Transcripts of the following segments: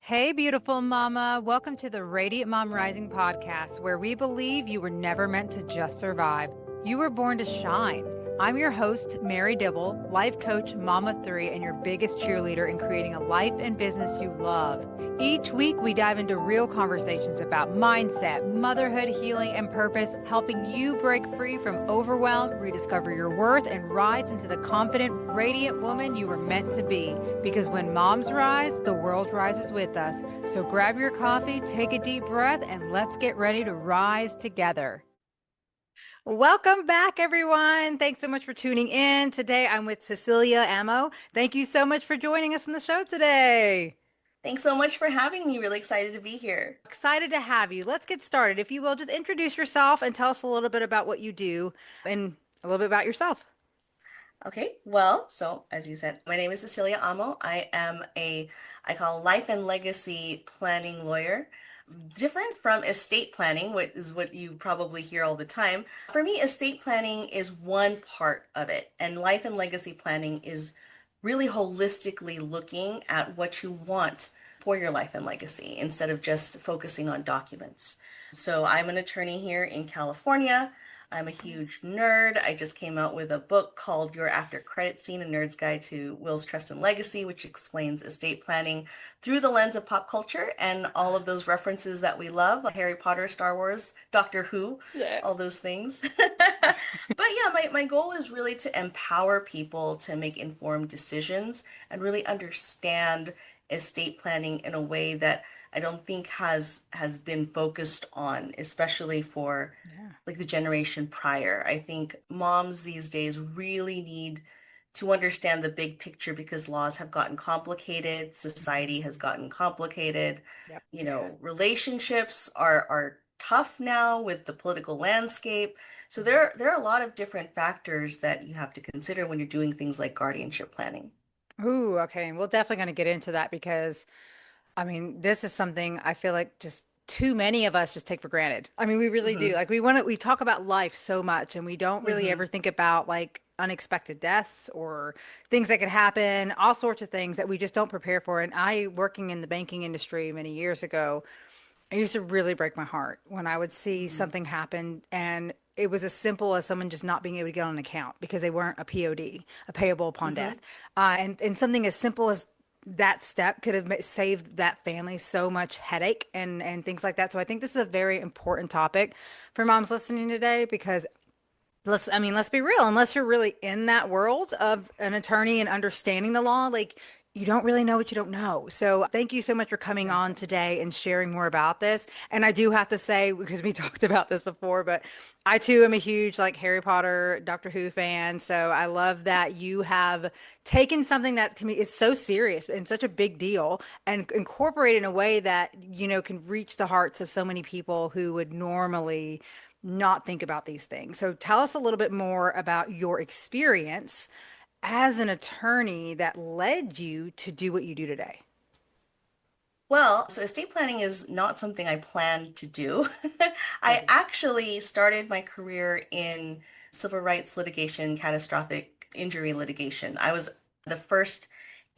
Hey, beautiful mama. Welcome to the Radiant Mom Rising podcast, where we believe you were never meant to just survive. You were born to shine. I'm your host, Mary Dibble, life coach, mama of three, and your biggest cheerleader in creating a life and business you love. Each week, we dive into real conversations about mindset, motherhood, healing, and purpose, helping you break free from overwhelm, rediscover your worth, and rise into the confident, radiant woman you were meant to be. Because when moms rise, the world rises with us. So grab your coffee, take a deep breath, and let's get ready to rise together. Welcome back, everyone. Thanks so much for tuning in. Today, I'm with Cecilia Amo. Thank you so much for joining us on the show today. Thanks so much for having me. Really excited to be here. Excited to have you. Let's get started. If you will, just introduce yourself and tell us a little bit about what you do and a little bit about yourself. Okay, well, so as you said, my name is Cecilia Amo. I am I call life and legacy planning lawyer. Different from estate planning, which is what you probably hear all the time. For me, estate planning is one part of it, and life and legacy planning is really holistically looking at what you want for your life and legacy instead of just focusing on documents. So I'm an attorney here in California. I'm a huge nerd. I just came out with a book called Your After Credit Scene, A Nerd's Guide to Wills, Trust, and Legacy, which explains estate planning through the lens of pop culture and all of those references that we love, like Harry Potter, Star Wars, Doctor Who, Yeah. all those things. But yeah, my goal is really to empower people to make informed decisions and really understand estate planning in a way that I don't think has been focused on, especially for Yeah. like the generation prior. I think moms these days really need to understand the big picture because laws have gotten complicated, society has gotten complicated. Yep. Relationships are tough now with the political landscape. So there are a lot of different factors that you have to consider when you're doing things like guardianship planning. Ooh, okay. We're definitely going to get into that because this is something I feel like just too many of us just take for granted. We really do. Hmm. Like we talk about life so much and we don't really Hmm. ever think about like unexpected deaths or things that could happen, all sorts of things that we just don't prepare for. And I, working in the banking industry many years ago, it used to really break my heart when I would see Hmm. something happen and it was as simple as someone just not being able to get on an account because they weren't a POD, a payable upon death. Hmm. And something as simple as that step could have saved that family so much headache and things like that. So I think this is a very important topic for moms listening today because let's be real. Unless you're really in that world of an attorney and understanding the law, like you don't really know what you don't know. So thank you so much for coming on Exactly. today and sharing more about this. And I do have to say, because we talked about this before, but I too am a huge like Harry Potter, Doctor Who fan. So I love that you have taken something that to me is so serious and such a big deal and incorporate it in a way that, can reach the hearts of so many people who would normally not think about these things. So tell us a little bit more about your experience as an attorney that led you to do what you do today. Well, so estate planning is not something I planned to do. I Okay. actually started my career in civil rights litigation, catastrophic injury litigation. I was the first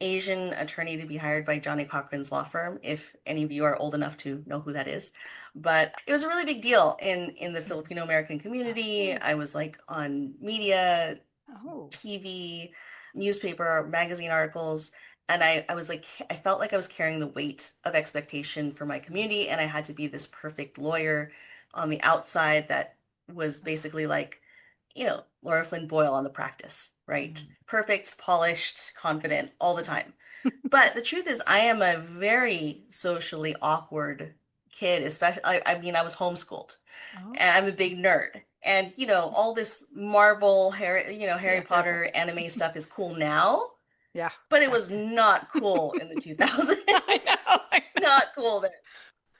Asian attorney to be hired by Johnny Cochran's law firm, if any of you are old enough to know who that is. But it was a really big deal in the Filipino American community. Oh, I was like on media, oh, TV, newspaper, magazine articles. And I was like, I felt like I was carrying the weight of expectation for my community, and I had to be this perfect lawyer on the outside that was basically like, Laura Flynn Boyle on the practice, right? mm, Perfect, polished, confident yes. all the time. But the truth is, I am a very socially awkward kid, especially, I was homeschooled Oh, and I'm a big nerd. And all this Marvel, Harry yeah, Marvel. Potter anime stuff is cool now, Yeah, but it back was then. not cool in the 2000s. I know, I know. Not cool then.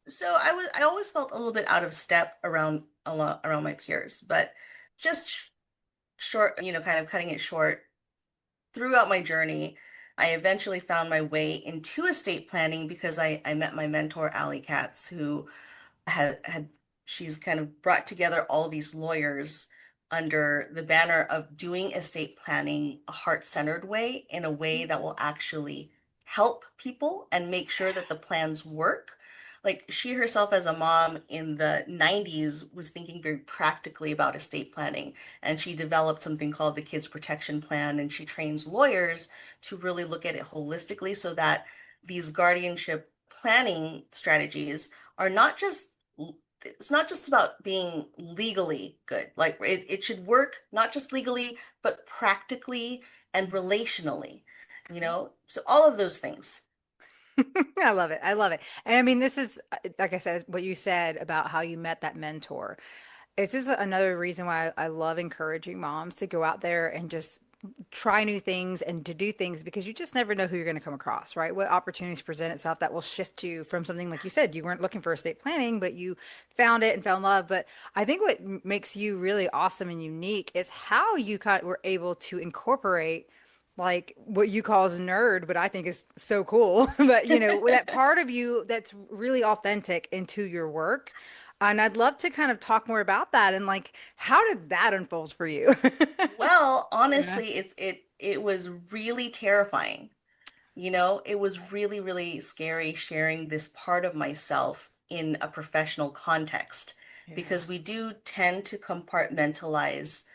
So I always felt a little bit out of step around a lot around my peers, but just short, kind of cutting it short, throughout my journey, I eventually found my way into estate planning because I met my mentor, Allie Katz, who had she's kind of brought together all these lawyers under the banner of doing estate planning a heart-centered way, in a way that will actually help people and make sure that the plans work. Like she herself as a mom in the 90s was thinking very practically about estate planning, and she developed something called the Kids Protection Plan, and she trains lawyers to really look at it holistically so that these guardianship planning strategies are not just it's not just about being legally good. Like it should work not just legally, but practically and relationally, you know? So all of those things. I love it. I love it. And I mean, this is, like I said, what you said about how you met that mentor. It's just another reason why I love encouraging moms to go out there and just try new things and to do things because you just never know who you're going to come across, right? What opportunities present itself that will shift you from something like you said, you weren't looking for estate planning, but you found it and fell in love. But I think what makes you really awesome and unique is how you kind of were able to incorporate like what you call as a nerd, but I think is so cool. But you know, that part of you that's really authentic into your work. And I'd love to kind of talk more about that and like how did that unfold for you? Well, Yeah. honestly, it was really terrifying. You know, it was really, really scary sharing this part of myself in a professional context Yeah. because we do tend to compartmentalize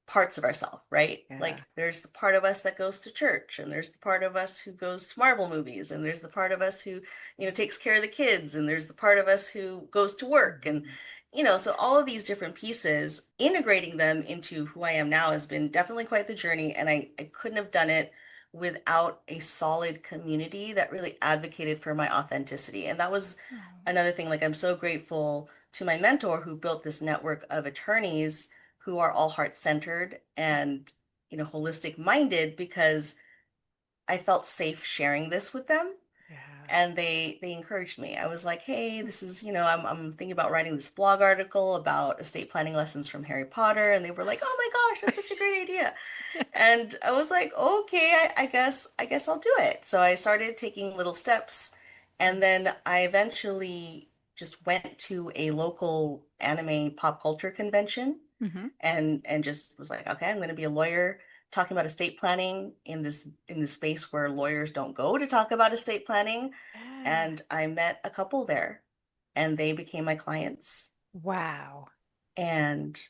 parts of ourselves, right? Yeah. Like there's the part of us that goes to church, and there's the part of us who goes to Marvel movies, and there's the part of us who, you know, takes care of the kids, and there's the part of us who goes to work. And, Mhm. you know, so all of these different pieces, integrating them into who I am now has been definitely quite the journey. And I couldn't have done it without a solid community that really advocated for my authenticity. And that was Oh, another thing. Like I'm so grateful to my mentor who built this network of attorneys who are all heart-centered and, you know, holistic minded because I felt safe sharing this with them, yeah. and they encouraged me. I was like, "Hey, this is, you know, I'm thinking about writing this blog article about estate planning lessons from Harry Potter." And they were like, "Oh my gosh, that's such a great idea." And I was like, "Okay, I guess I'll do it." So I started taking little steps, and then I eventually just went to a local anime pop culture convention Mm-hmm. and just was like, okay, I'm going to be a lawyer talking about estate planning in this space where lawyers don't go to talk about estate planning. Yeah. And I met a couple there, and they became my clients. Wow. And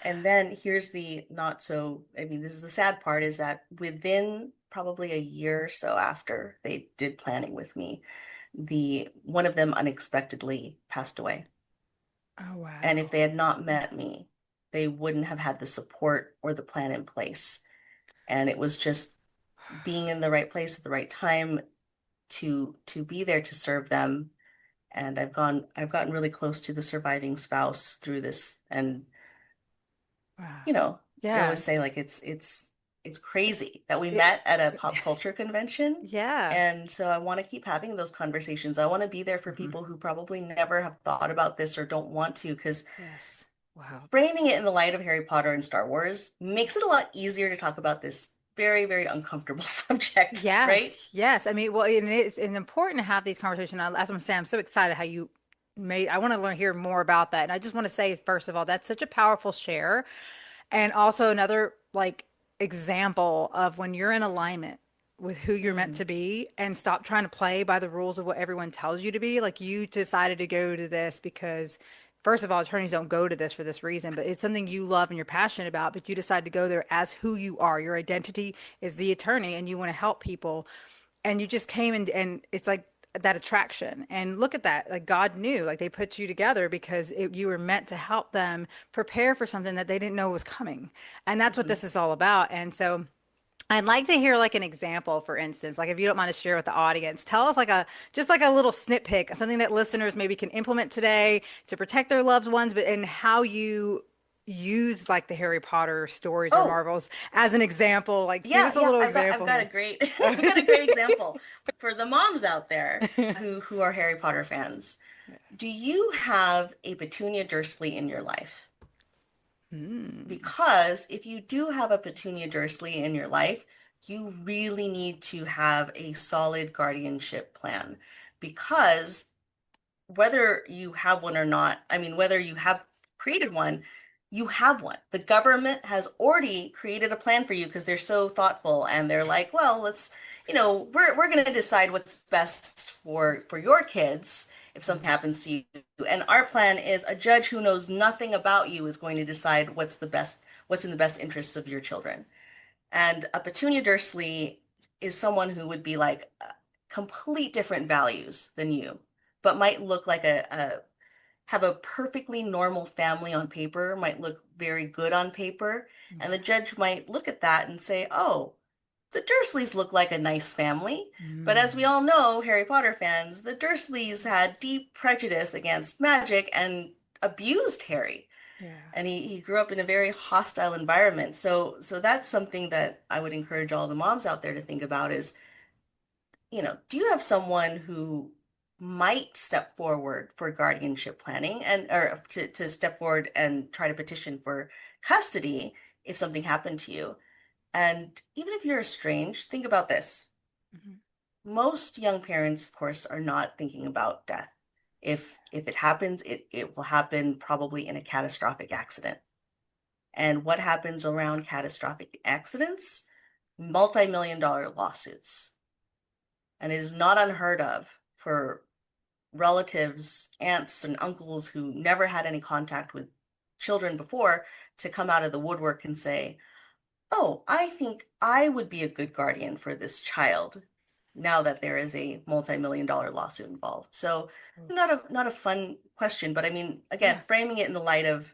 and then here's the not so, I mean, this is the sad part is that within probably a year or so after they did planning with me, the one of them unexpectedly passed away. Oh, And if wow. they had not met me, they wouldn't have had the support or the plan in place. And it was just being in the right place at the right time to be there to serve them. And I've gotten really close to the surviving spouse through this. And Wow. you know, I Yeah. always say like it's crazy that we It, met at a pop culture convention. yeah. And so I want to keep having those conversations. I want to be there for Mhm. people who probably never have thought about this or don't want to, because Yes. Wow. framing it in the light of Harry Potter and Star Wars makes it a lot easier to talk about this very, very uncomfortable subject, right? Yes. Yes. I mean, well, and it's important to have these conversations. As I'm saying, I'm so excited how you made, I want to learn, hear more about that. And I just want to say, first of all, that's such a powerful share. And also another like example of when you're in alignment with who you're meant Mm, to be and stop trying to play by the rules of what everyone tells you to be. Like you decided to go to this because, first of all, attorneys don't go to this for this reason, but it's something you love and you're passionate about, but you decide to go there as who you are. Your identity is the attorney and you want to help people. And you just came and it's like that attraction. And look at that. Like God knew, like they put you together because you were meant to help them prepare for something that they didn't know was coming. And that's what mhm. this is all about. And so I'd like to hear like an example, for instance, like if you don't mind to share with the audience, tell us like just like a little snippet, something that listeners maybe can implement today to protect their loved ones, but and how you use like the Harry Potter stories or Oh, Marvels as an example. Like give yeah, us a yeah. little I've example got a here. great I've got a great example for the moms out there who are Harry Potter fans. Do you have a Petunia Dursley in your life? Hmm. Because if you do have a Petunia Dursley in your life, you really need to have a solid guardianship plan. Because whether you have one or not, I mean, whether you have created one, you have one. The government has already created a plan for you because they're so thoughtful and they're like, well, let's, we're going to decide what's best for your kids if something Mhm. happens to you. And our plan is a judge who knows nothing about you is going to decide what's in the best interests of your children. And a Petunia Dursley is someone who would be like complete different values than you, but might look like have a perfectly normal family on paper, might look very good on paper, and the Yeah. judge might look at that and say, oh, the Dursleys look like a nice family. But as we Mm. all know, Harry Potter fans, the Dursleys had deep prejudice against magic and abused Harry. Yeah. And he grew up in a very hostile environment. So that's something that I would encourage all the moms out there to think about is, do you have someone who might step forward for guardianship planning and or to step forward and try to petition for custody if something happened to you? And even if you're estranged, think about this. Mhm. Most young parents, of course, are not thinking about death. If it happens, it will happen probably in a catastrophic accident. And what happens around catastrophic accidents? Multi-million dollar lawsuits. And it is not unheard of for relatives, aunts, and uncles who never had any contact with children before to come out of the woodwork and say, oh, I think I would be a good guardian for this child now that there is a multi-million dollar lawsuit involved. So Oof. not a fun question, but I mean, again, Yeah. framing it in the light of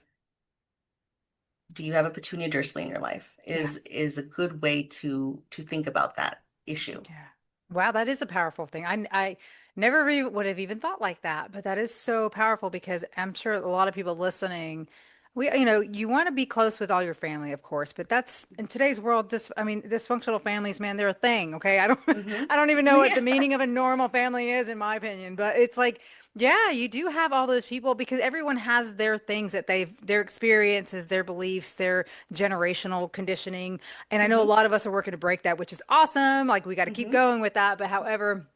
do you have a Petunia Dursley in your life Yeah. is a good way to think about that issue. Yeah. Wow, that is a powerful thing. I never would have even thought like that, but that is so powerful because I'm sure a lot of people listening, you want to be close with all your family, of course, but that's in today's world, I mean, dysfunctional families, man, they're a thing, okay? I don't Hmm. I don't even know what Yeah. the meaning of a normal family is in my opinion, but it's like, yeah, you do have all those people because everyone has their things that their experiences, their beliefs, their generational conditioning. And I know a Hmm. lot of us are working to break that, which is awesome. Like we got to keep Hmm. going with that. But however,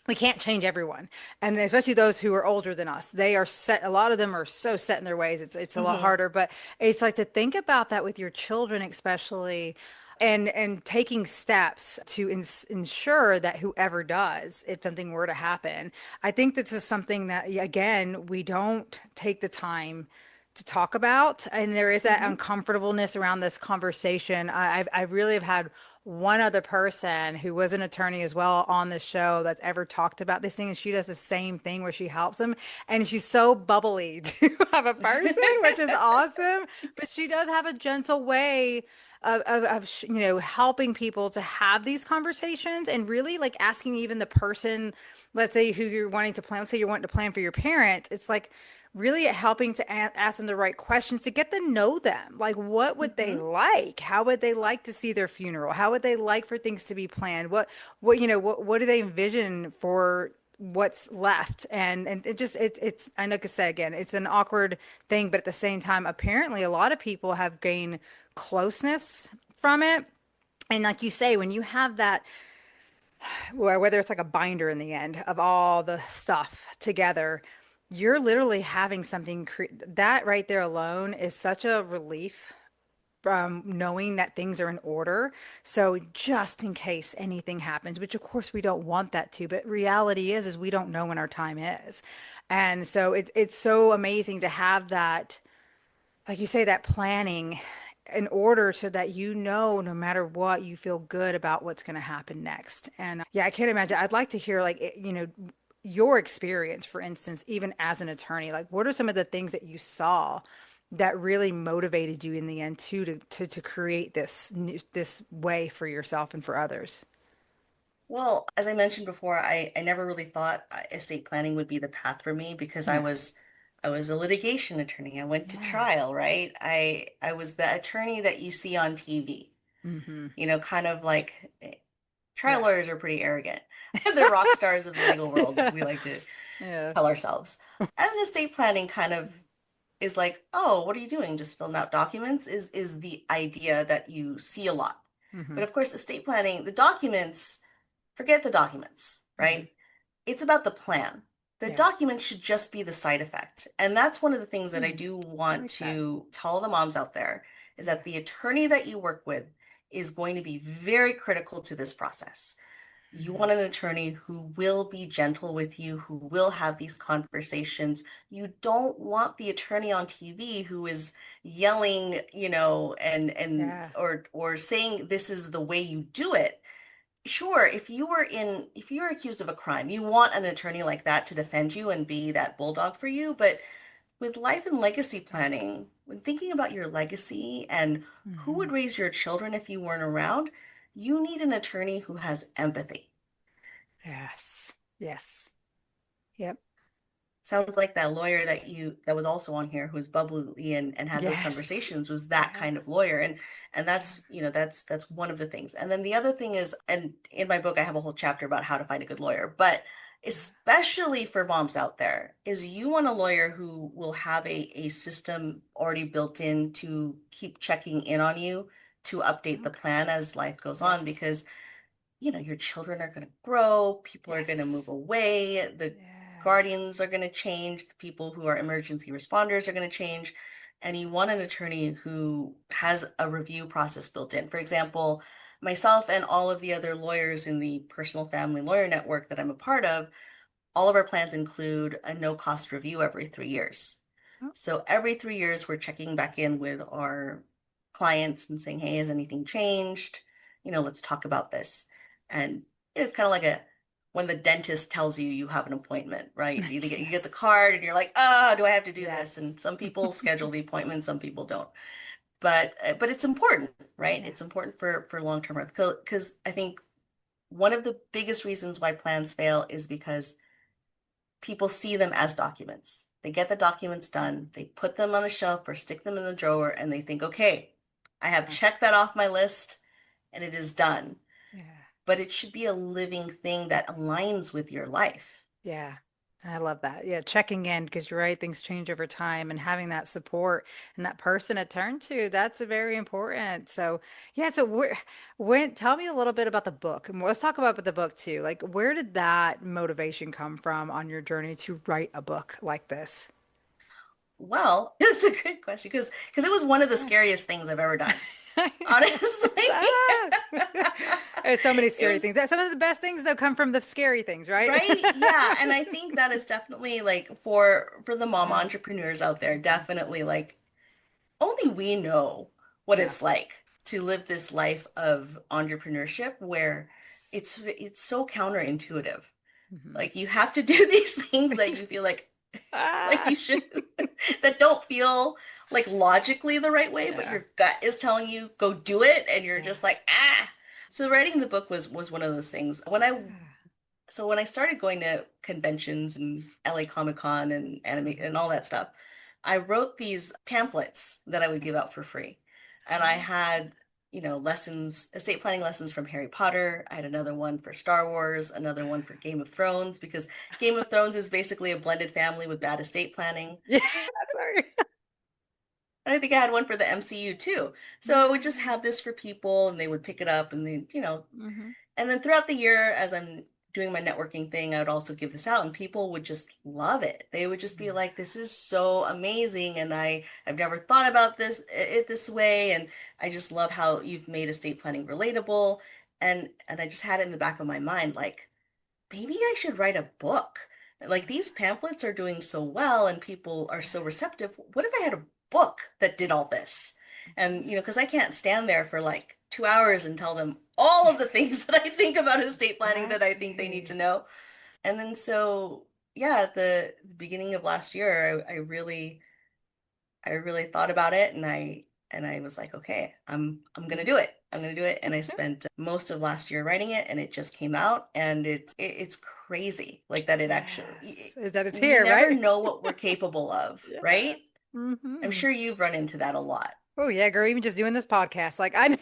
we can't change everyone. And especially those who are older than us. They are set, a lot of them are so set in their ways. It's a lot Hmm. harder. But it's like to think about that with your children, especially. And taking steps to ensure that whoever does, if something were to happen, I think this is something that, again, we don't take the time to talk about. And there is that Hmm. uncomfortableness around this conversation. I really have had one other person who was an attorney as well on the show that's ever talked about this thing. And she does the same thing where she helps them. And she's so bubbly to have a person, which is awesome. But she does have a gentle way of helping people to have these conversations and really like asking even the person, let's say who you're wanting to plan, let's say you're wanting to plan for your parent, it's like really helping to ask them the right questions to get to know them. Like, what would they Hmm. like? How would they like to see their funeral? How would they like for things to be planned? What do they envision for what's left? And it's I know, like I said again, it's an awkward thing, but at the same time, apparently a lot of people have gained closeness from it. And like you say, when you have that, whether it's like a binder in the end of all the stuff together, you're literally having something that right there alone is such a relief from knowing that things are in order. So just in case anything happens, which of course we don't want that to, but reality is we don't know when our time is. And so it's so amazing to have that, like you say, that planning in order so that no matter what, you feel good about what's going to happen next. And yeah, I can't imagine. I'd like to hear like, your experience, for instance, even as an attorney, like what are some of the things that you saw that really motivated you in the end too to create this way for yourself and for others? Well, as I mentioned before, I never really thought estate planning would be the path for me because Yeah. I was a litigation attorney. I went to Yeah. trial, right? I was the attorney that you see on TV. Mm-hmm. Kind of like trial Yeah. lawyers are pretty arrogant. They're rock stars of the legal world, we like to Yeah. tell ourselves. And estate planning kind of is like, oh, what are you doing? Just filling out documents is the idea that you see a lot. Mm-hmm. But of course, estate planning, the documents, forget the documents, Mm-hmm. right? It's about the plan. The Yeah. document should just be the side effect. And that's one of the things that I Hmm. do I want like that. to tell the moms out there is Yeah. that the attorney that you work with is going to be very critical to this process. You Hmm. want an attorney who will be gentle with you, who will have these conversations. You don't want the attorney on TV who is yelling, and Yeah. or saying this is the way you do it. Sure, if you were accused of a crime, you want an attorney like that to defend you and be that bulldog for you. But with life and legacy planning, when thinking about your legacy and who Hmm. would raise your children if you weren't around, you need an attorney who has empathy. Yes. Yes. Yep. Sounds like that lawyer that was also on here who was bubbly and had those Yes. conversations was that Yeah. kind of lawyer. And Yeah. that's one of the things. And then the other thing is, and in my book I have a whole chapter about how to find a good lawyer, but especially for moms out there, is you want a lawyer who will have a system already built in to keep checking in on you, to update the Okay. plan as life goes on, Yes. because your children are going to grow, people are going to move Yes. away, the Yeah. guardians are going to change, the people who are emergency responders are going to change, and you want an attorney who has a review process built in. For example, myself and all of the other lawyers in the personal family lawyer network that I'm a part of, all of our plans include a no cost review every 3 years. Oh, So every 3 years, we're checking back in with our clients and saying, hey, has anything changed? Let's talk about this. And it's kind of like when the dentist tells you you have an appointment, right? You get the yes. card and you're like, oh, do I have to do Yes. this? And some people schedule the appointment, some people don't. But it's important, right? Yeah. It's important for long-term health because I think one of the biggest reasons why plans fail is because people see them as documents. They get the documents done, they put them on a shelf or stick them in the drawer, and they think, okay, I have Yeah. checked that off my list and it is done. Yeah. But it should be a living thing that aligns with your life. Yeah. I love that. Yeah, checking in because you're right, things change over time and having that support and that person to turn to, that's a very important. So, yeah, so when tell me a little bit about the book. And let's talk about the book too. Like, where did that motivation come from on your journey to write a book like this? Well, it's a good question because it was one of the Yeah. scariest things I've ever done. Honestly. Ah. There's so many It scary was things. Some of the best things though come from the scary things, right? right. Yeah, and I think that is definitely like for the mom Yeah. entrepreneurs out there, Mhm. definitely like only we know what Yeah. it's like to live this life of entrepreneurship where Yes. it's so counterintuitive. Hmm. Like you have to do these things that you feel like Ah. you should that don't feel like logically the right way, but Yeah. your gut is telling you go do it and you're Yeah. just like, ah. So writing the book was one of those things. When I started going to conventions and LA Comic Con and anime and Hmm. all that stuff, I wrote these pamphlets that I would give out for free. And I Oh, had, lessons, estate planning lessons from Harry Potter. I had another one for Star Wars, another one for Game of Thrones, because Game of Thrones is basically a blended family with bad estate planning. yeah. Sorry. And I think I had one for the MCU too. So I would just Yeah. have this for people and they would pick it up and Hmm. and then throughout the year, as I'm doing my networking thing, I would also give this out and people would just love it. They would just be Yeah. like, this is so amazing. And I've never thought about it this way. And I just love how you've made estate planning relatable. And I just had it in the back of my mind, like, maybe I should write a book. Like these pamphlets are doing so well and people are so receptive. What if I had a book that did all this? And, because I can't stand there for like 2 hours and tell them all of the things that I think about estate planning that I think they need to Exactly. know. And then so, yeah, at the beginning of last year, I really thought about it and I was like, okay, I'm gonna do it. I'm gonna do it. And I spent most of last year writing it and it just came out and it's crazy like that it Yes. actually Is that it's we here, never right? know what we're capable of, Yeah. right? I'm Hmm. sure you've run into that a lot. Oh yeah, girl, even just doing this podcast, like I know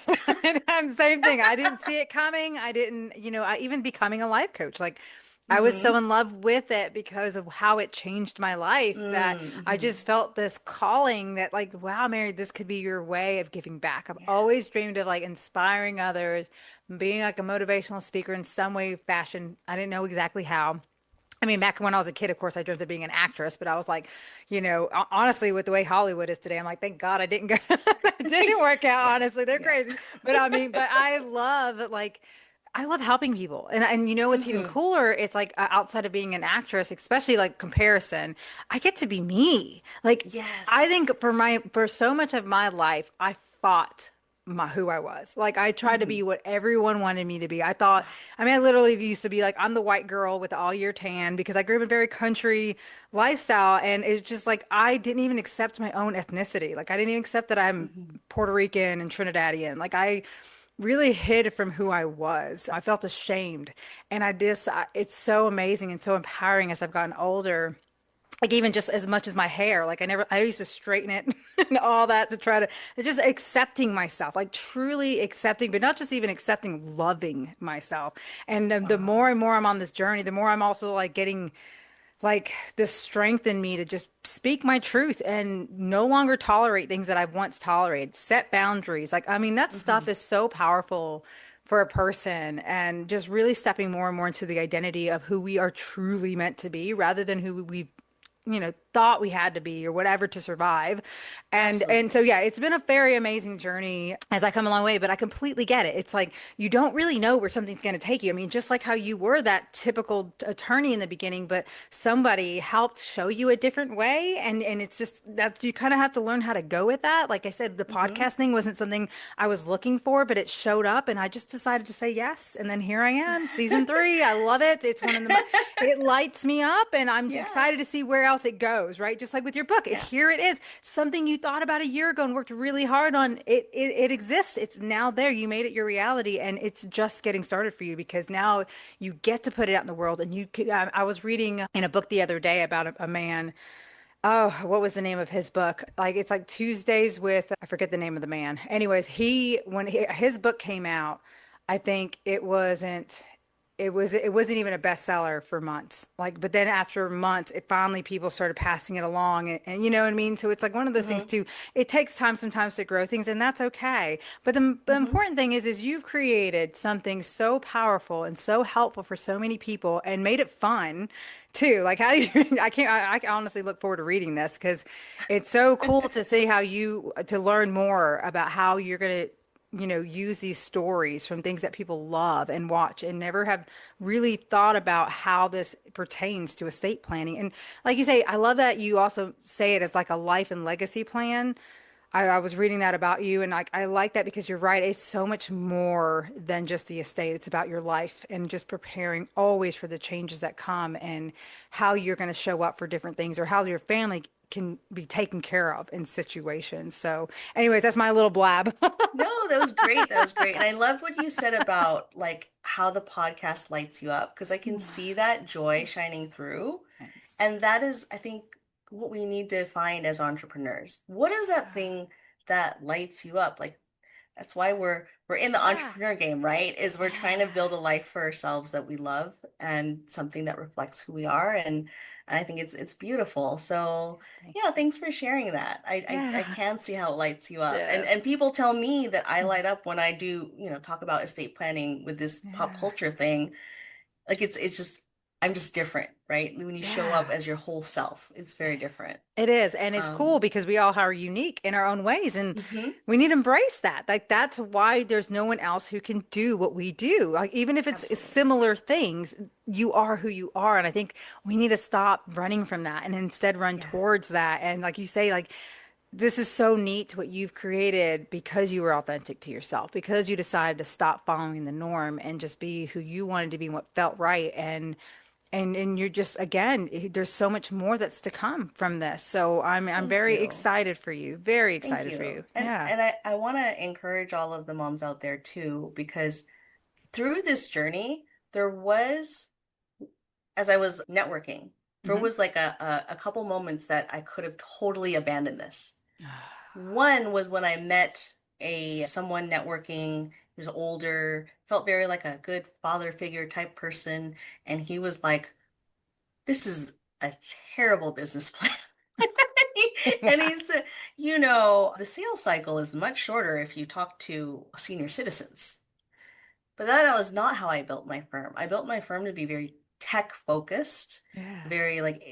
I'm the same thing. I didn't see it coming. I didn't, I even becoming a life coach, like I was so Mm-hmm. in love with it because of how it changed my life that I Mm-hmm. just felt this calling that like, wow, Mary, this could be your way of giving back. I've Yeah. always dreamed of like inspiring others, being like a motivational speaker in some way, fashion. I didn't know exactly how. I mean, back when I was a kid, of course, I dreamt of being an actress, but I was like, honestly, with the way Hollywood is today, I'm like, thank God I didn't go. That didn't work out, Yeah. honestly. They're Yeah. crazy. But I mean, but I love helping people. And you know what's even Hmm. cooler? It's like outside of being an actress, especially like comparison, I get to be me. Like I Yes. think for so much of my life, I fought who I was. Like I tried to Hmm. be what everyone wanted me to be. I literally used to be like, I'm the white girl with the all year tan because I grew up in a very country lifestyle. And it's just like, I didn't even accept my own ethnicity. Like, I didn't even accept that I'm Hmm. Puerto Rican and Trinidadian. Like, I really hid from who I was. I felt ashamed. And it's so amazing and so empowering as I've gotten older, like even just as much as my hair, like I used to straighten it and all that to try to just accepting myself, like truly accepting, but not just even accepting, loving myself. And the Wow. more and more I'm on this journey, the more I'm also like getting like this strength in me to just speak my truth and no longer tolerate things that I've once tolerated, set boundaries. Like, I mean, that stuff Hmm. is so powerful for a person and just really stepping more and more into the identity of who we are truly meant to be rather than who we've thought we had to be or whatever to survive. And so Absolutely. yeah, it's been a very amazing journey as I come a long way, but I completely get it. It's like you don't really know where something's going to take you. I mean, just like how you were that typical attorney in the beginning, but somebody helped show you a different way. And it's just that you kind of have to learn how to go with that. Like I said, the Hmm. podcast thing wasn't something I was looking for, but it showed up and I just decided to say yes. And then here I am, season three. I love it. It's one of the it lights me up and I'm Yeah. excited to see where else it goes, right? Just like with your book. Yeah. Here it is. Something you thought about a year ago and worked really hard on. It exists. It's now there. You made it your reality and it's just getting started for you because now you get to put it out in the world and you could, I was reading in a book the other day about a man. Oh, what was the name of his book? Like it's like Tuesdays with I forget the name of the man. Anyways, his book came out, I think it wasn't even a bestseller for months. Like, but then after months, it finally people started passing it along and you know what I mean? So it's like one of those things Hmm. too. It takes time sometimes to grow things and that's okay. But the Hmm. important thing is you've created something so powerful and so helpful for so many people and made it fun too. Like how do you I honestly look forward to reading this because it's so cool to see how you to learn more about how you're going to use these stories from things that people love and watch and never have really thought about how this pertains to estate planning. And like you say, I love that you also say it as like a life and legacy plan. I was reading that about you, and I like that because you're right. It's so much more than just the estate. It's about your life and just preparing always for the changes that come and how you're going to show up for different things or how your family can be taken care of in situations. So, anyways, that's my little blab. No, that was great. That was great. And I loved what you said about like how the podcast lights you up because I can see that joy shining through. Thanks. And that is, I think, what we need to find as entrepreneurs. What is that thing that lights you up? Like that's why we're in the Yeah. entrepreneur game, right? Is we're trying to Yeah. build a life for ourselves that we love and something that reflects who we are. And I think it's beautiful. So Thank yeah, you. thanks for sharing that. I Yeah. can see how it lights you up. Yes. And people tell me that I light up when I do, talk about estate planning with this pop Yeah. culture thing. Like it's just I'm just different, right? When you show up Yeah. as your whole self, it's very different. It is. And it's cool Um, because we all are unique in our own ways. And mhm, we need to embrace that. Like, that's why there's no one else who can do what we do. Like, even if it's absolutely. similar things, you are who you are. And I think we need to stop running from that and instead run Yeah. towards that. And like you say, like, this is so neat what you've created because you were authentic to yourself, because you decided to stop following the norm and just be who you wanted to be and what felt right. And you're just again, there's so much more that's to come from this. So I'm Thank very you. excited for you. Very Thank excited for you. you. And Yeah. and I want to encourage all of the moms out there too, because through this journey, there was, as I was networking, there Hmm. was like a couple moments that I could have totally abandoned this. One was when I met a someone networking, he was older, felt very like a good father figure type person, and he was like, "This is a terrible business plan." And Wow. he said, the sales cycle is much shorter if you talk to senior citizens. But that was not how I built my firm. I built my firm to be very tech focused, Yeah. very like,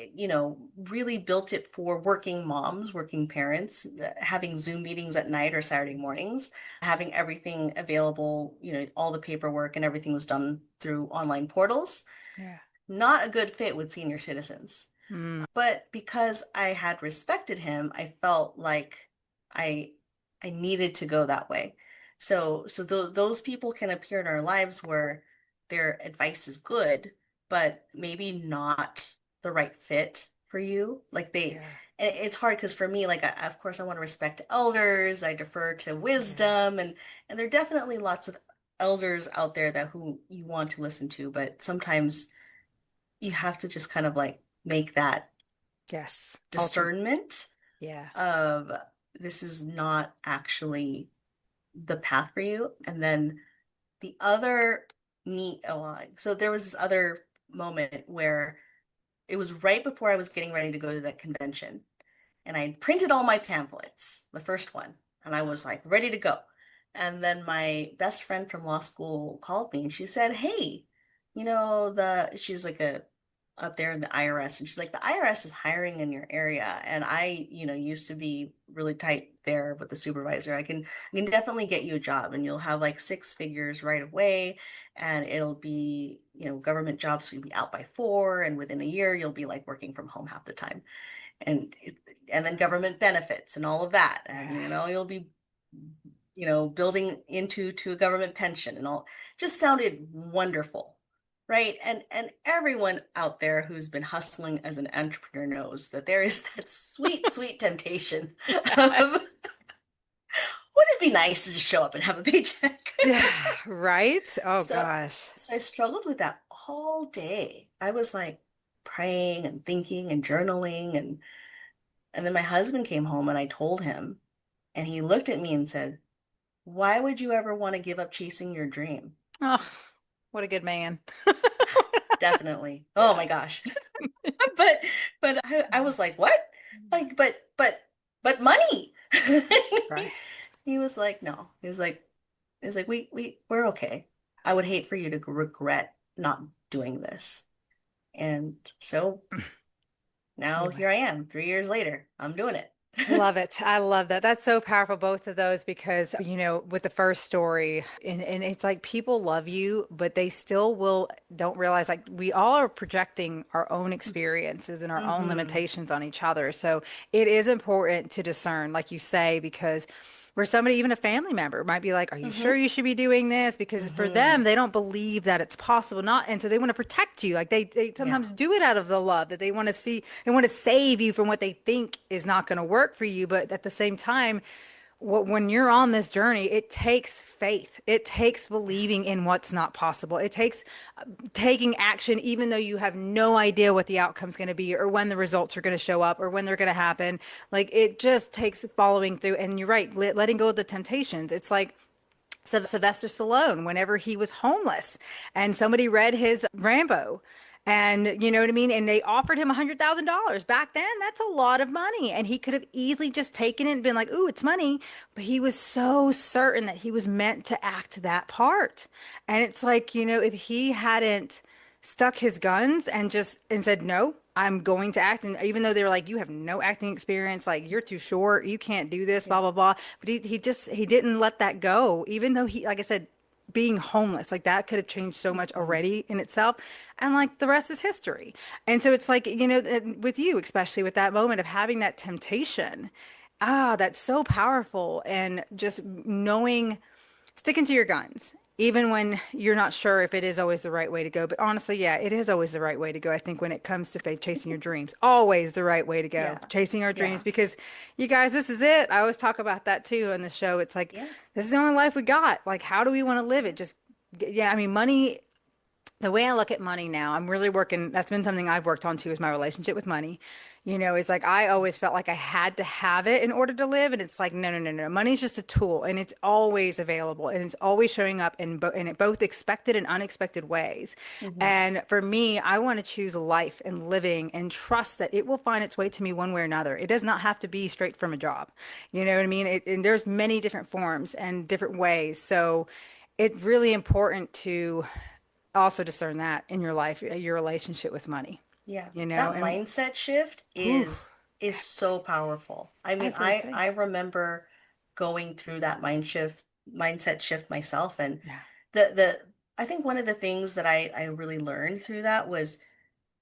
really built it for working moms, working parents, having Zoom meetings at night or Saturday mornings, having everything available, all the paperwork and everything was done through online portals. Yeah. Not a good fit with senior citizens. Mm, But because I had respected him, I felt like I I needed to go that way. So those people can appear in our lives where their advice is good, but maybe not the right fit for you. Like yeah. and it's hard because for me, like of course I want to respect elders. I defer to Yeah. wisdom, and there are definitely lots of elders out there that who you want to listen to, but sometimes you have to just kind of like make that Yes. Ultimate. discernment Yeah. of this is not actually the path for you. And then the other so there was this other moment where it was right before I was getting ready to go to that convention. And I printed all my pamphlets, the first one, and I was like ready to go. And then my best friend from law school called me and she said, "Hey, she's like a up there in the IRS, and she's like, the IRS is hiring in your area, and I, used to be really tight there with the supervisor. I can definitely get you a job, and you'll have like six figures right away, and it'll be, government jobs, so you'll be out by 4, and within a year you'll be like working from home half the time." And and then government benefits and all of that, and Yeah. you'll be building into a government pension and all. Just sounded wonderful, right? And everyone out there who's been hustling as an entrepreneur knows that there is that sweet sweet temptation of, wouldn't it be nice to just show up and have a paycheck? Yeah. Right? Oh so gosh. so I struggled with that all day. I was like praying and thinking and journaling, and then my husband came home and I told him, and he looked at me and said, "Why would you ever want to give up chasing your dream?" Oh, what a good man. Definitely. Oh Yeah. my gosh. But I was like, "What?" Like, but money. Right. He was like, "No." He's like, we're okay. I would hate for you to regret not doing this." And so now Yeah. here I am, 3 years later. I'm doing it. Love it. I love that. That's so powerful, both of those, because, with the first story, and it's like people love you, but they still don't realize like we all are projecting our own experiences and our own Hmm. limitations on each other. So it is important to discern, like you say, because where somebody, even a family member, might be like, "Are you sure Hmm. you should be doing this?" Because for Hmm. them, they don't believe that it's possible. Not, and so they want to protect you. Like they Yeah. sometimes do it out of the love that they want to see, they want to save you from what they think is not going to work for you. But at the same time, when you're on this journey, it takes faith. It takes Yeah. believing in what's not possible. It takes taking action, even though you have no idea what the outcome's going to be or when the results are going to show up or when they're going to happen. Like it just takes following through. And you're right, letting go of the temptations. It's like Sylvester Stallone whenever he was homeless and somebody read his Rambo. And you know what I mean? And they offered him $100,000 back then. That's a lot of money. And he could have easily just taken it and been like, "Ooh, it's money." But he was so certain that he was meant to act that part. And it's like, if he hadn't stuck his guns and just and said, "No, I'm going to act." And even though they were like, "You have no acting experience, like you're too short, you can't do this, Yeah. blah, blah, blah." But he didn't let that go, even though like I said, being homeless, like that could have changed so much Mhm. already in itself. And like the rest is history. And so it's like, with you, especially with that moment of having that temptation, that's so powerful. And just knowing, sticking to your guns, even when you're not sure if it is always the right way to go. But honestly, yeah, it is always the right way to go. I think when it comes to faith, chasing your dreams, always the right way to go, Yeah. chasing our dreams, Yeah. because you guys, this is it. I always talk about that too on the show. It's like, Yeah. this is the only life we got. Like, how do we want to live it? Just, yeah, I mean, money, the way I look at money now, I'm really working. That's been something I've worked on too, is my relationship with money. It's like I always felt like I had to have it in order to live. And it's like, no, no, no, no. Money's just a tool and it's always available and it's always showing up in both expected and unexpected ways. Hmm. And for me, I want to choose life and living and trust that it will find its way to me one way or another. It does not have to be straight from a job. You know what I mean? And there's many different forms and different ways. So it's really important to also discern that in your life, your relationship with money, Yeah, you know, that and mindset shift whew, is so powerful. I mean, everything. I remember going through that mindset shift myself, and Yeah. the I think one of the things that I really learned through that was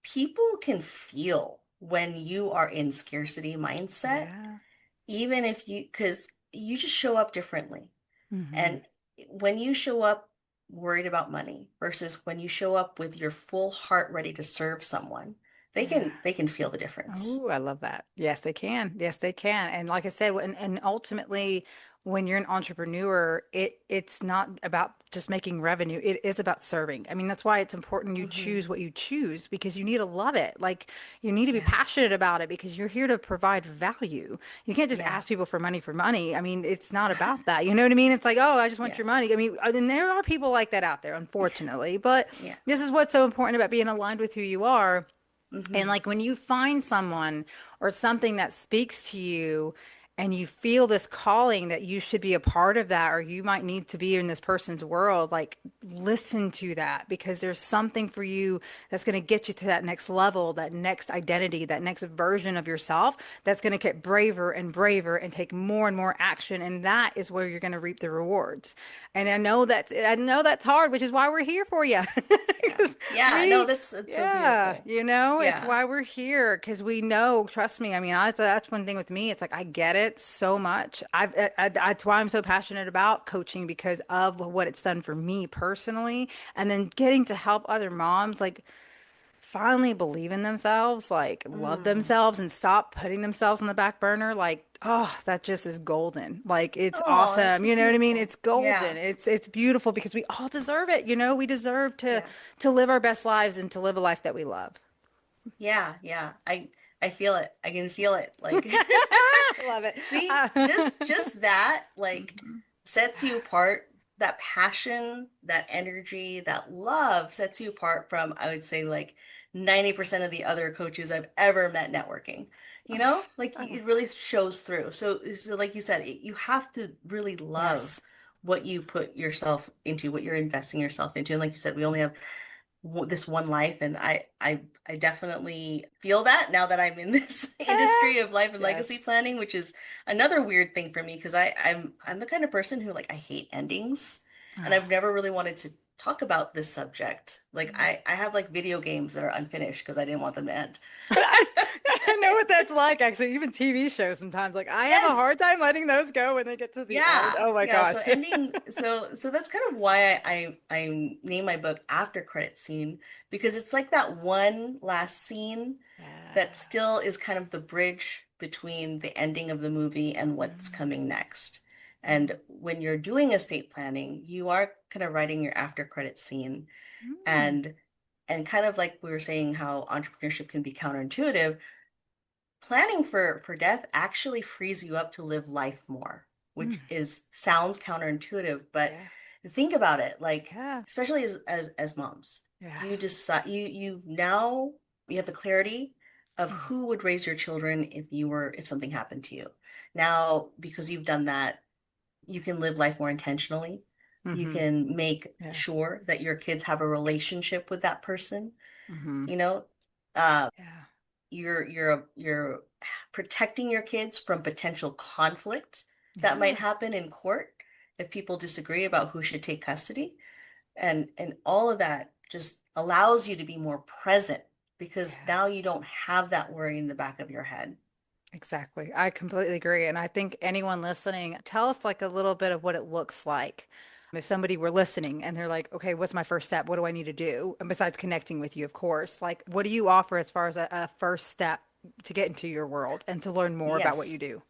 people can feel when you are in scarcity mindset, Yeah. even if you, because you just show up differently. Hmm. And when you show up worried about money versus when you show up with your full heart ready to serve someone, Yeah. they can feel the difference. Oh, I love that. Yes, they can. Yes, they can. And like I said, and ultimately, when you're an entrepreneur, it's not about just making revenue. It is about serving. I mean, that's why it's important you Hmm. choose what you choose because you need to love it. Like you need to be Yeah. passionate about it because you're here to provide value. You can't just Yeah. ask people for money for money. I mean, it's not about that. You know what I mean? It's like, oh, I just want Yeah. your money. I mean, and there are people like that out there, unfortunately. But Yeah. this is what's so important about being aligned with who you are and Hmm. like when you find someone or something that speaks to you and you feel this calling that you should be a part of that or you might need to be in this person's world, like listen to that because there's something for you that's going to get you to that next level, that next identity, that next version of yourself that's going to get braver and braver and take more and more action. And that is where you're going to reap the rewards. And I know that's hard, which is why we're here for you. Yeah. Because Yeah. No, we that's so yeah, beautiful. you know, it's Yeah. why we're here because we know, trust me. I mean, that's one thing with me. It's like I get it so much. That's why I'm so passionate about coaching because of what it's done for me personally, and then getting to help other moms like finally believe in themselves, like love Mm. themselves and stop putting themselves on the back burner. Like, oh, that just is golden. Like it's Oh, that's awesome. so You know what I mean? beautiful. It's golden. Yeah. It's beautiful because we all deserve it. You know, we deserve Yeah. to live our best lives and to live a life that we love. Yeah. Yeah. I feel it. I can feel it. Like Love it. see, just that like Mhm. sets you apart. That passion, that energy, that love sets you apart from, I would say, like 90% of the other coaches I've ever met networking. You Oh, know, like I love it really that. shows through. So like you said, you have to really love Yes. what you put yourself into, what you're investing yourself into. And like you said, we only have this one life, and I definitely feel that now that I'm in this industry of life and legacy Yes. planning, which is another weird thing for me because I'm the kind of person who like I hate endings, and I've never really wanted to talk about this subject. Like I have like video games that are unfinished because I didn't want them to end. I, I know what that's like, actually. Even TV shows sometimes. Like, I have a Yes. hard time letting those go when they get to the end. Yeah, Oh my yeah. So gosh. ending, so that's kind of why I named my book after credit scene because it's like that one last scene that Yeah. still is kind of the bridge between the ending of the movie and what's Mm, coming next. mm, And when you're doing estate planning, you are kind of writing your after credit scene, mm, and kind of like we were saying how entrepreneurship can be counterintuitive, planning for death actually frees you up to live life more, mm. which is sounds counterintuitive, but Yeah. think about it, like Yeah. especially as moms, Yeah. you decide you now you have the clarity of Mm, who would raise your children if something happened to you. Now, because you've done that, you can live life more intentionally. You mm-hmm. can make Yeah. sure that your kids have a relationship with that person, Mm-hmm. you know. Uh, Yeah. you're protecting your kids from potential conflict that might Yeah. happen in court if people disagree about who should take custody, and all of that just allows you to be more present because Yeah. now you don't have that worry in the back of your head. Exactly. I completely agree. And I think anyone listening, tell us like a little bit of what it looks like. If somebody were listening and they're like, okay, what's my first step? What do I need to do? And besides connecting with you, of course, like what do you offer as far as a first step to get into your world and to learn more about what you Yes. do?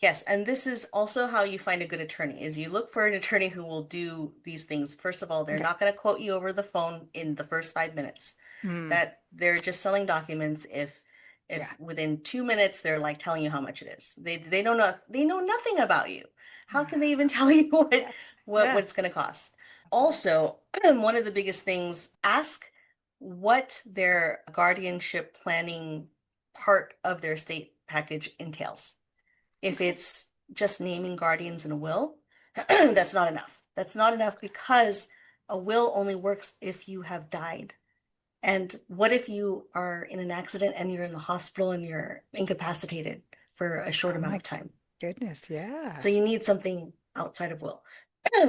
Yes, and this is also how you find a good attorney is you look for an attorney who will do these things. First of all, they're Okay. not going to quote you over the phone in the first 5 minutes. Mm, That they're just selling documents if yeah. within 2 minutes they're like telling you how much it is. They don't know they know nothing about you. How can they even tell you Yes. Yeah. what it's going to cost? Also, one of the biggest things, ask what their guardianship planning part of their estate package entails. If Okay. it's just naming guardians in a will, that's not enough. That's not enough because A will only works if you have died. And what if you are in an accident and you're in the hospital and you're incapacitated for a short Oh amount my of time? goodness. So Yeah. you need something outside of will.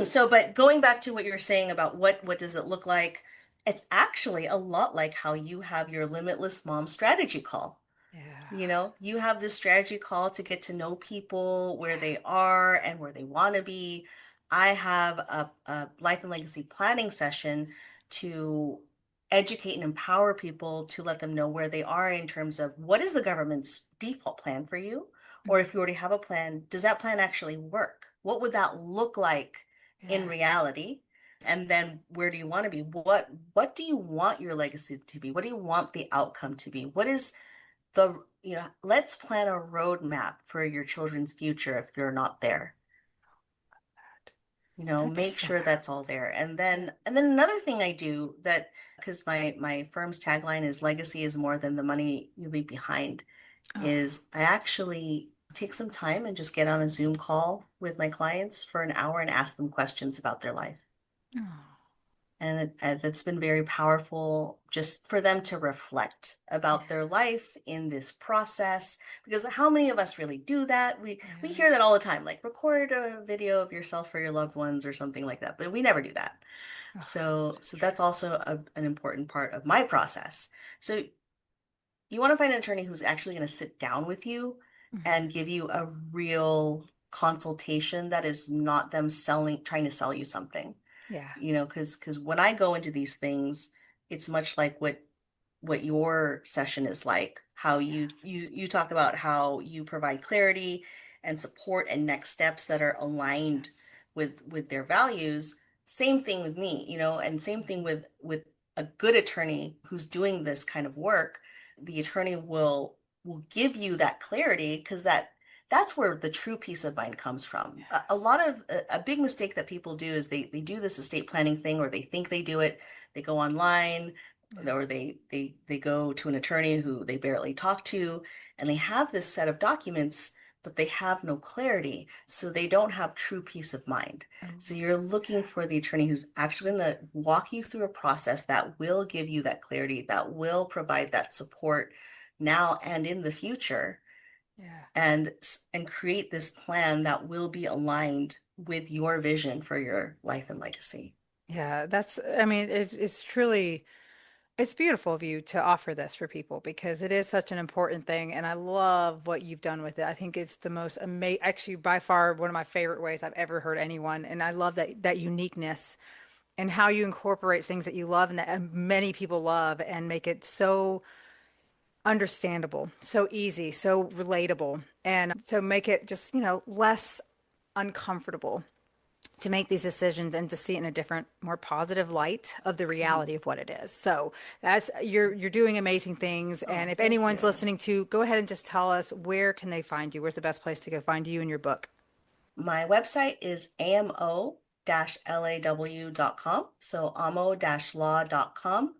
So, but going back to what you're saying about what does it look like, it's actually a lot like how you have your Limitless Mom strategy call. Yeah. You know, you have this strategy call to get to know people where they are and where they want to be. I have a life and legacy planning session to educate and empower people to let them know where they are in terms of what is the government's default plan for you? Or Mm. if you already have a plan, does that plan actually work? What would that look like in Yeah. reality? And then where do you want to be? What do you want your legacy to be? What do you want the outcome to be? What is let's plan a roadmap for your children's future if you're not there. That's Make so sure that's all there. yeah. And then another thing I do that because my firm's tagline is legacy is more than the money you leave behind, Oh. is I actually take some time and just get on a Zoom call with my clients for an hour and ask them questions about their life. Oh. And it's been very powerful just for them to reflect about their Yeah. life in this process. Because how many of us really do that? We Yeah. hear that all the time, like record a video of yourself for your loved ones or something like that, but we never do that. Oh, So so so true. that's also an important part of my process. So you want to find an attorney who's actually going to sit down with you Mhm. and give you a real consultation that is not them trying to sell you something. Yeah. Because when I go into these things, it's much like what your session is like, how Yeah. you talk about how you provide clarity and support and next steps that are aligned Yes. with their values. Same thing with me, and same thing Mhm. with a good attorney who's doing this kind of work. The attorney will give you that clarity because that's where the true peace of mind comes from. A Yes. lot of a big mistake that people do is they do this estate planning thing, or they think they do it. They go online, Yeah. or they go to an attorney who they barely talk to, and they have this set of documents, but they have no clarity, so they don't have true peace of mind. Oh, So you're looking yeah. for the attorney who's actually going to walk you through a process that will give you that clarity, that will provide that support now and in the future, Yeah. and create this plan that will be aligned with your vision for your life and legacy. Yeah. I mean, it's truly, it's beautiful of you to offer this for people because it is such an important thing. And I love what you've done with it. I think it's the most amazing, actually, by far, one of my favorite ways I've ever heard anyone. And I love that uniqueness and how you incorporate things that you love and that many people love and make it so understandable, so easy, so relatable, and so make it just, less uncomfortable to make these decisions and to see it in a different, more positive light of the Mhm. reality of what it is. So that's you're doing amazing things. And Oh, if thank anyone's you. listening to, go ahead and just tell us where can they find you? Where's the best place to go find you and your book? My website is amo-law.com. So amo-law.com.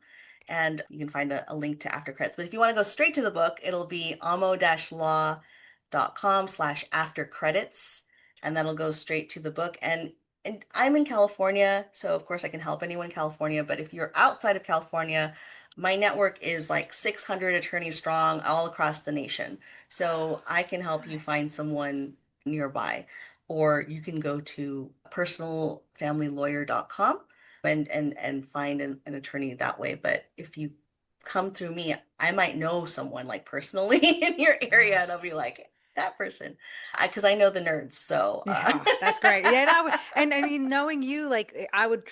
And you can find a link to After Credits. But if you want to go straight to the book, it'll be amo-law.com/after credits. And that'll go straight to the book. And I'm in California, so of course I can help anyone in California. But if you're outside of California, my network is like 600 attorneys strong all across the nation. So I can help you Nice. find someone nearby, or you can go to personalfamilylawyer.com and find an attorney that way. But if you come through me, I might know someone like personally in your area, and I'll be Yes. like, that person, because I know the nerds. So Yeah, that's great. Yeah, and I mean, knowing you, like I would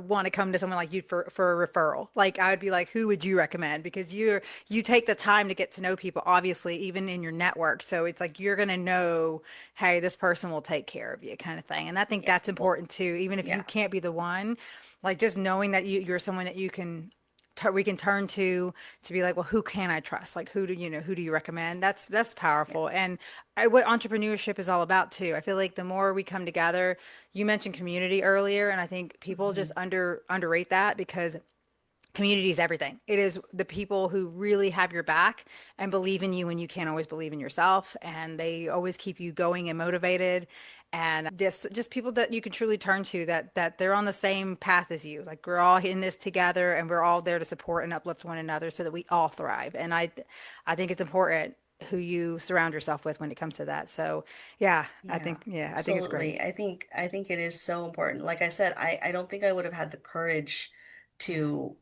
want to come to someone like you for a referral. Like I would be like, who would you recommend? Because you take the time to get to know people, obviously, even in your network. So it's like you're gonna know, hey, this person will take care of you, kind of thing. And I think yeah, that's well, important too, even if you yeah, can't be the one, like just knowing that you're someone that you can we can turn to be like, well, who can I trust? Like, who do you recommend? That's yeah. powerful. And what entrepreneurship is all about too. I feel like the more we come together, you mentioned community earlier, and I think people just Mhm. underrate that because community is everything. It is the people who really have your back and believe in you when you can't always believe in yourself, and they always keep you going and motivated. and just people that you can truly turn to, that they're on the same path as you. Like we're all in this together, and we're all there to support and uplift one another so that we all thrive. And I think it's important who you surround yourself with when it comes to that. So Yeah, yeah, I think it's great. absolutely. I think it is so important. Like I said, I don't think I would have had the courage Yeah. to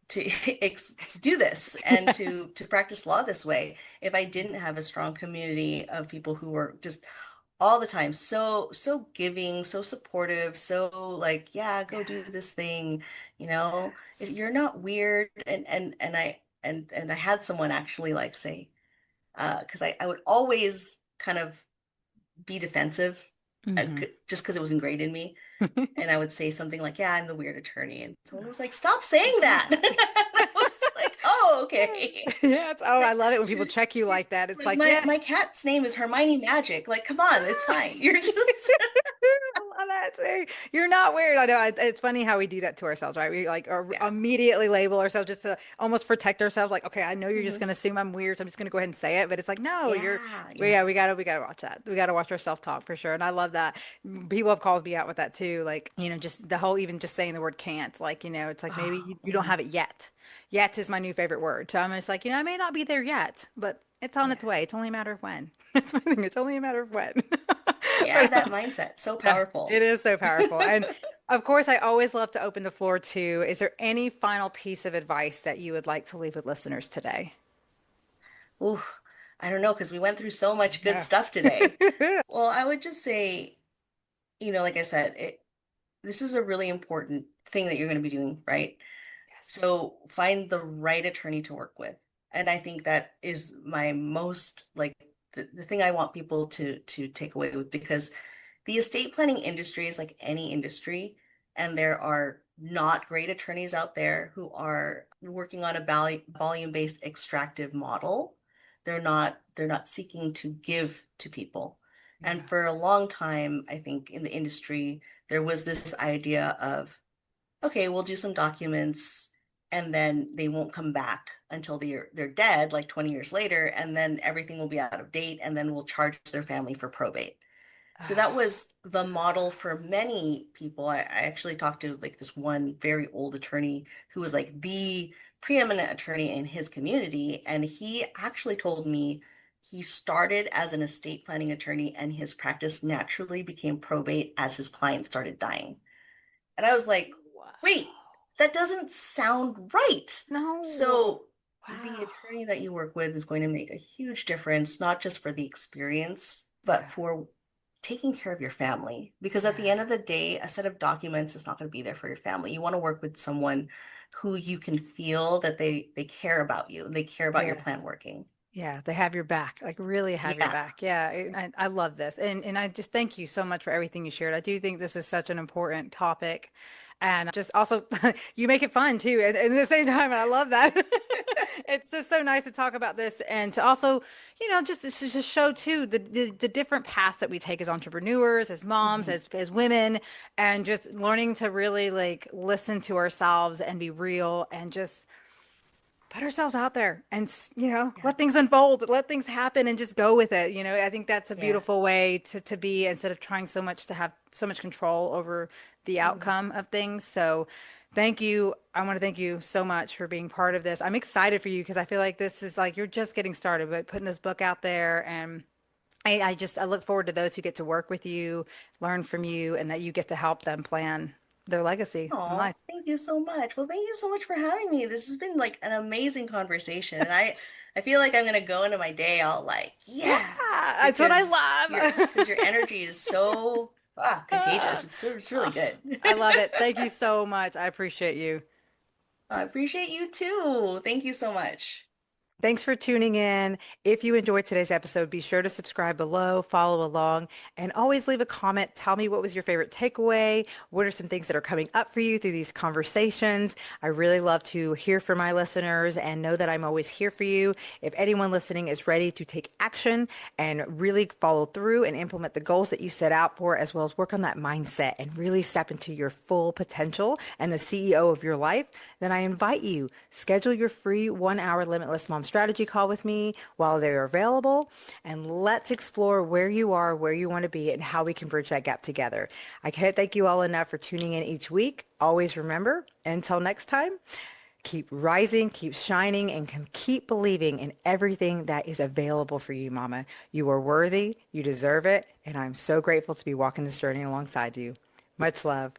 to do this and to practice law this way if I didn't have a strong community of people who were just all the time so giving, so supportive, so like, yeah, go do this thing, Yes. you're not weird. And I had someone actually like say, because I would always kind of be defensive, Hmm. just because it was ingrained in me. And I would say something like, yeah, I'm the weird attorney. And someone was like, stop saying that. And I was like, oh, okay. Yes. Oh, I love it when people She- check you like that. It's like, like, my yes. cat's name is Hermione Magic. Like, come on, it's fine. You're just I love that too. You're not weird. I know. It's funny how we do that to ourselves, right? We like yeah. immediately label ourselves just to almost protect ourselves. Like, okay, I know you're just Hmm. going to assume I'm weird, so I'm just going to go ahead and say it. But it's like, no, Yeah, well, yeah. yeah, we gotta watch that. We gotta watch our self-talk for sure. And I love that. People have called me out with that too. Like, just the whole, even just saying the word can't, like, it's like maybe Oh, you don't mhm. have it yet. Yet is my new favorite word. So I'm just like, I may not be there yet, but it's on Yeah. its way. It's only a matter of when. That's my thing. It's only a matter of when. Yeah, But that mindset, so yeah, it powerful. is so powerful. And of course, I always love to open the floor to, is there any final piece of advice that you would like to leave with listeners today? Ooh, I don't know, because we went through so much good Yeah. stuff today. Well, I would just say, like I said, this is a really important thing that you're going to be doing, right? Yes. So find the right attorney to work with. And I think that is my most like the thing I want people to take away with, because the estate planning industry is like any industry, and there are not great attorneys out there who are working on a volume-based extractive model. They're not seeking to give to people. And Yeah. for a long time, I think in the industry, there was this idea of, okay, we'll do some documents and then they won't come back until they're dead, like 20 years later, and then everything will be out of date, and then we'll charge their family for probate. So that Ah, was the model for many people. I actually talked to like this one very old attorney who was like the preeminent attorney in his community. And he actually told me he started as an estate planning attorney and his practice naturally became probate as his clients started dying. And I was like, wait, wow. that doesn't sound right. No. So the Wow. attorney that you work with is going to make a huge difference, not just for the experience, but Yeah. for taking care of your family. Because at the Yeah. end of the day, a set of documents is not going to be there for your family. You want to work with someone who you can feel that they care about you and they care about your Yeah. plan working. Yeah, they have your back, like really have your Yeah. back. Yeah, I love this. And I just thank you so much for everything you shared. I do think this is such an important topic. And just also, you make it fun too. And at the same time, and I love that. It's just so nice to talk about this and to also, just show too the different paths that we take as entrepreneurs, as moms, Mhm. as women, and just learning to really like listen to ourselves and be real and just put ourselves out there and Yeah. let things unfold, let things happen and just go with it. I think that's a Yeah. beautiful way to be, instead of trying so much to have so much control over the Mhm. outcome of things. So thank you. I want to thank you so much for being part of this. I'm excited for you because I feel like this is like you're just getting started, but putting this book out there, and I look forward to those who get to work with you, learn from you, and that you get to help them plan their legacy in Oh, life. thank you so much. Well, thank you so much for having me. This has been like an amazing conversation, and I feel like I'm gonna go into my day all like, Yeah, yeah, that's what I because your love. energy is so contagious. It's really Oh, good. I love it. Thank you so much. I appreciate you. I appreciate you too. Thank you so much. Thanks for tuning in. If you enjoyed today's episode, be sure to subscribe below, follow along, and always leave a comment. Tell me what was your favorite takeaway. What are some things that are coming up for you through these conversations? I really love to hear from my listeners and know that I'm always here for you. If anyone listening is ready to take action and really follow through and implement the goals that you set out for, as well as work on that mindset and really step into your full potential and the CEO of your life, then I invite you, schedule your free 1 hour Limitless Mom strategy call with me while they're available. And let's explore where you are, where you want to be, and how we can bridge that gap together. I can't thank you all enough for tuning in each week. Always remember, until next time, keep rising, keep shining, and keep believing in everything that is available for you, Mama. You are worthy, you deserve it, and I'm so grateful to be walking this journey alongside you. Much love.